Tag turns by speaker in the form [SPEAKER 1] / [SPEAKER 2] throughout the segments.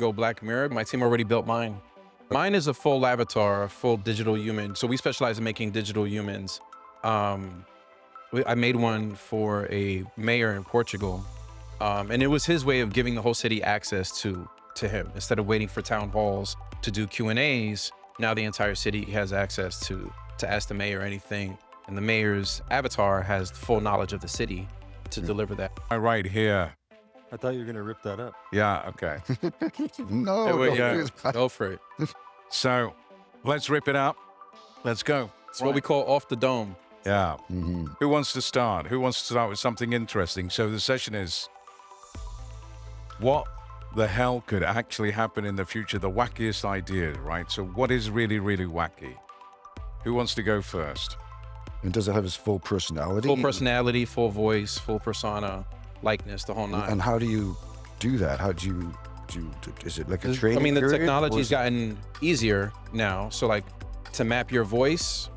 [SPEAKER 1] go Black Mirror, my team already built mine. Mine is a full avatar, a full digital human. So we specialize in making digital humans. I made one for a mayor in Portugal. And it was his way of giving the whole city access to him. Instead of waiting for town halls to do Q&As, now the entire city has access to ask the mayor anything. And the mayor's avatar has full knowledge of the city to deliver that.
[SPEAKER 2] Right here.
[SPEAKER 3] I thought you were going to rip that up.
[SPEAKER 2] Yeah, okay.
[SPEAKER 4] No,
[SPEAKER 1] Hey, wait,
[SPEAKER 4] don't
[SPEAKER 1] yeah,
[SPEAKER 4] do that.
[SPEAKER 1] go for it.
[SPEAKER 2] So let's rip it up. Let's go.
[SPEAKER 1] It's what we call off the dome.
[SPEAKER 2] Yeah. Who wants to start? Who wants to start with something interesting? So the session is, what the hell could actually happen in the future? The wackiest idea, right? So what is really, really wacky? Who wants to go first?
[SPEAKER 4] And does it have his full personality?
[SPEAKER 1] Full personality, full voice, full persona, likeness, the whole nine.
[SPEAKER 4] And how do you do that? How do you is it like a training
[SPEAKER 1] I mean, the
[SPEAKER 4] period, or
[SPEAKER 1] technology's
[SPEAKER 4] is it-
[SPEAKER 1] gotten easier now. So like to map your voice,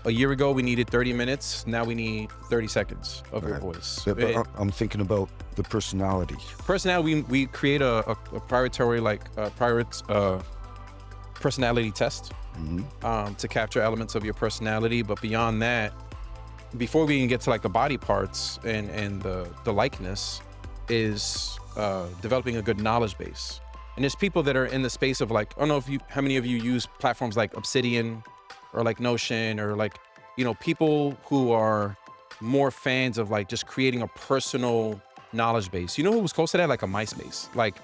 [SPEAKER 1] a year ago we needed 30 minutes. Now we need 30 seconds of your
[SPEAKER 4] Right.
[SPEAKER 1] voice.
[SPEAKER 4] But I'm thinking about the personality.
[SPEAKER 1] Personality, we create a proprietary personality test to capture elements of your personality. But beyond that, before we even get to like the body parts and the likeness, is developing a good knowledge base. And there's people that are in the space of like, I don't know how many of you use platforms like Obsidian or like Notion, or like, people who are more fans of like just creating a personal knowledge base. You know who was close to that? Like a MySpace. Like,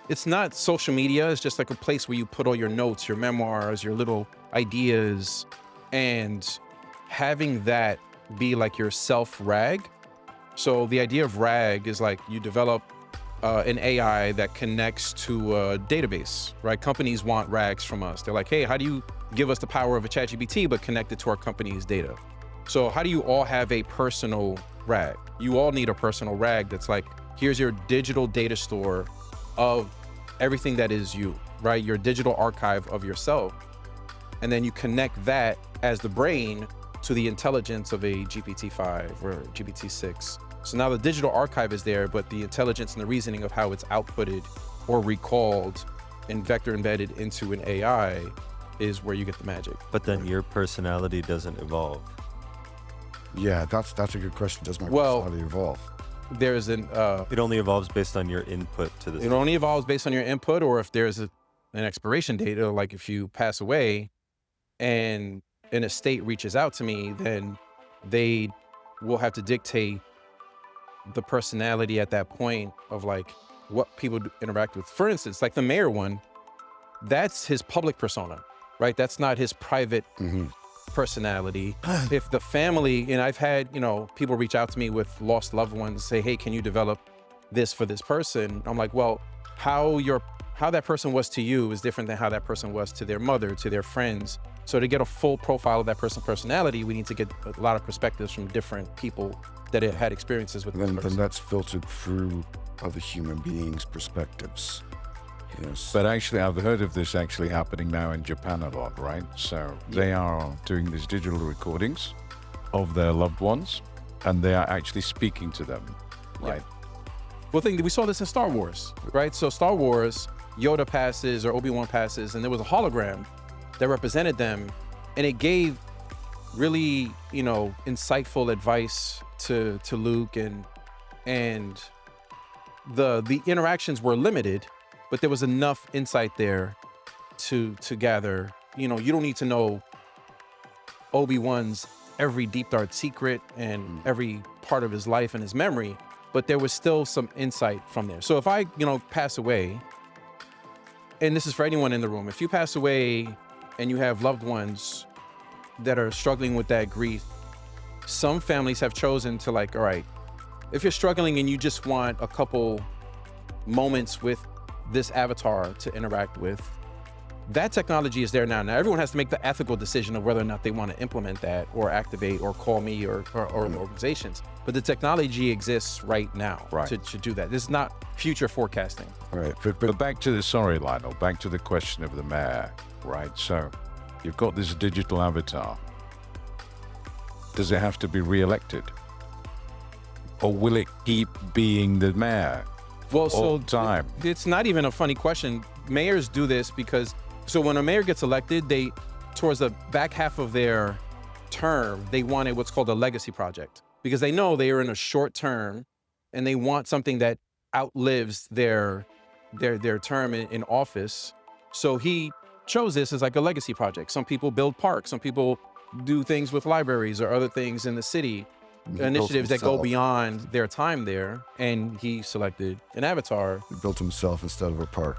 [SPEAKER 1] it's not social media. It's just like a place where you put all your notes, your memoirs, your little ideas, and having that be like your self-rag. So the idea of RAG is like you develop an AI that connects to a database, right? Companies want RAGs from us. They're like, hey, how do you give us the power of a ChatGPT but connect it to our company's data? So how do you all have a personal RAG? You all need a personal RAG that's like, here's your digital data store of everything that is you, right? Your digital archive of yourself. And then you connect that as the brain to the intelligence of a GPT-5 or GPT-6. So now the digital archive is there, but the intelligence and the reasoning of how it's outputted or recalled and vector embedded into an AI is where you get the magic.
[SPEAKER 3] But then your personality doesn't evolve.
[SPEAKER 4] Yeah, that's a good question. Does my
[SPEAKER 1] Well,
[SPEAKER 4] personality evolve?
[SPEAKER 1] There's an
[SPEAKER 3] It only evolves based on your input to the
[SPEAKER 1] it only evolves based on your input, or if there's an expiration date, or like if you pass away and an estate reaches out to me, then they will have to dictate the personality at that point of like what people interact with. For instance, like the mayor one, that's his public persona, right? That's not his private personality. If the family, and I've had, people reach out to me with lost loved ones, say, hey, can you develop this for this person? I'm like, well, how that person was to you is different than how that person was to their mother, to their friends. So to get a full profile of that person's personality, we need to get a lot of perspectives from different people that have had experiences with this
[SPEAKER 4] Then
[SPEAKER 1] person.
[SPEAKER 4] that's filtered through other human beings' perspectives. Yes.
[SPEAKER 2] But actually, I've heard of this actually happening now in Japan a lot, right? So they are doing these digital recordings of their loved ones, and they are actually speaking to them, right?
[SPEAKER 1] Well, we saw this in Star Wars, right? So Star Wars, Yoda passes or Obi-Wan passes, and there was a hologram that represented them, and it gave really, insightful advice to Luke, and the interactions were limited, but there was enough insight there to gather. You don't need to know Obi-Wan's every deep dark secret and every part of his life and his memory, but there was still some insight from there. So if I, pass away, and this is for anyone in the room, if you pass away and you have loved ones that are struggling with that grief, some families have chosen to like, all right, if you're struggling and you just want a couple moments with this avatar to interact with, that technology is there now. Now everyone has to make the ethical decision of whether or not they want to implement that or activate or call me or organizations. But the technology exists right now to do that. This is not future forecasting.
[SPEAKER 4] Right.
[SPEAKER 2] But back to Lionel, back to the question of the mayor, right? So you've got this digital avatar. Does it have to be re-elected? Or will it keep being the mayor?
[SPEAKER 1] Well,
[SPEAKER 2] all
[SPEAKER 1] so
[SPEAKER 2] the time.
[SPEAKER 1] it's not even a funny question. Mayors do this because, so when a mayor gets elected, they, towards the back half of their term, they wanted what's called a legacy project because they know they are in a short term and they want something that outlives their term in office. So he chose this as like a legacy project. Some people build parks, some people do things with libraries or other things in the city,
[SPEAKER 4] He built
[SPEAKER 1] initiatives that go
[SPEAKER 4] himself.
[SPEAKER 1] beyond their time there. And he selected an avatar.
[SPEAKER 4] He built himself instead of a park.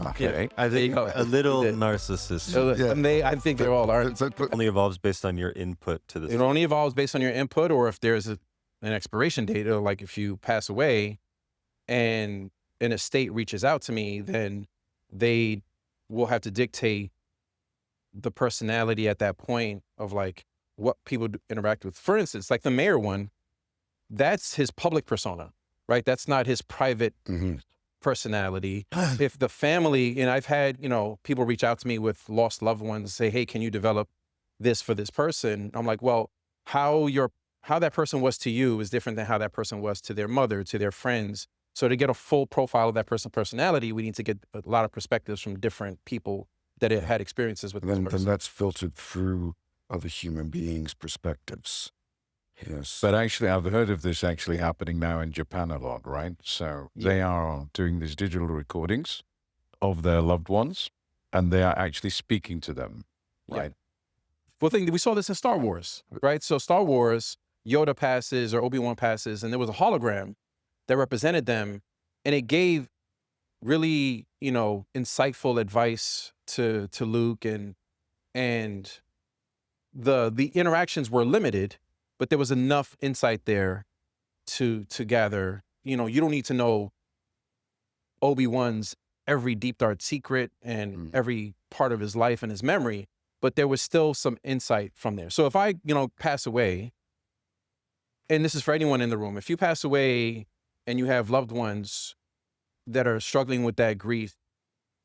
[SPEAKER 2] Okay.
[SPEAKER 3] I
[SPEAKER 1] There you
[SPEAKER 3] think
[SPEAKER 1] go.
[SPEAKER 3] a little
[SPEAKER 1] He did.
[SPEAKER 3] narcissist.
[SPEAKER 1] So
[SPEAKER 4] Yeah.
[SPEAKER 1] and I think they all are.
[SPEAKER 4] But
[SPEAKER 3] Only evolves based on your input to this.
[SPEAKER 1] It only evolves based on your input, or if there's an expiration date, or like if you pass away and an estate reaches out to me, then they will have to dictate the personality at that point of like what people interact with. For instance, like the mayor one, that's his public persona, right? That's not his private personality. If the family, and I've had, people reach out to me with lost loved ones, say, hey, can you develop this for this person? I'm like, well, how that person was to you is different than how that person was to their mother, to their friends. So to get a full profile of that person's personality, we need to get a lot of perspectives from different people that had experiences with this
[SPEAKER 4] then
[SPEAKER 1] person.
[SPEAKER 4] that's filtered through other human beings' perspectives. Yes.
[SPEAKER 2] But actually, I've heard of this actually happening now in Japan a lot, right? So they are doing these digital recordings of their loved ones, and they are actually speaking to them, right?
[SPEAKER 1] Well, we saw this in Star Wars, right? So Star Wars, Yoda passes or Obi-Wan passes, and there was a hologram that represented them, and it gave really, insightful advice to Luke, and the interactions were limited, but there was enough insight there to gather. You don't need to know Obi-Wan's every deep dark secret and every part of his life and his memory, but there was still some insight from there. So if I, pass away, and this is for anyone in the room, if you pass away and you have loved ones that are struggling with that grief,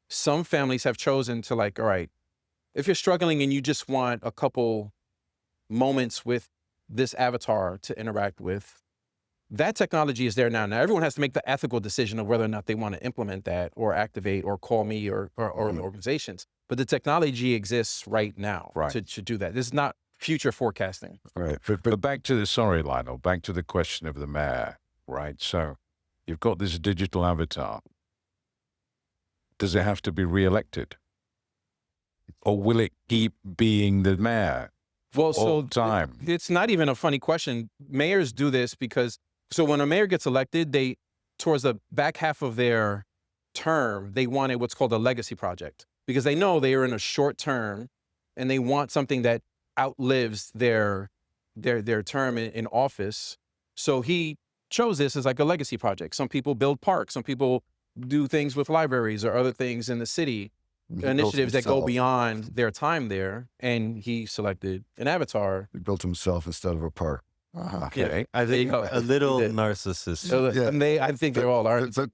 [SPEAKER 1] some families have chosen to like, all right, if you're struggling and you just want a couple moments with this avatar to interact with, that technology is there now. Now everyone has to make the ethical decision of whether or not they want to implement that or activate or call me or the organizations. But the technology exists right now to do that. This is not future forecasting.
[SPEAKER 4] Right.
[SPEAKER 2] But back to Lionel, back to the question of the mayor, right? So you've got this digital avatar. Does it have to be re-elected? Or will it keep being the mayor
[SPEAKER 1] Well,
[SPEAKER 2] all the time?
[SPEAKER 1] It's not even a funny question. Mayors do this because, so when a mayor gets elected, they, towards the back half of their term, they wanted what's called a legacy project because they know they are in a short term and they want something that outlives their term in office. So he chose this as like a legacy project. Some people build parks, some people do things with libraries or other things in the city, initiatives that go beyond their time there. And he selected an avatar.
[SPEAKER 4] He built himself instead of a park.
[SPEAKER 2] Okay.
[SPEAKER 3] I think
[SPEAKER 1] There you go.
[SPEAKER 3] a little
[SPEAKER 1] He did.
[SPEAKER 3] narcissist.
[SPEAKER 1] So, and I think they all are.
[SPEAKER 4] But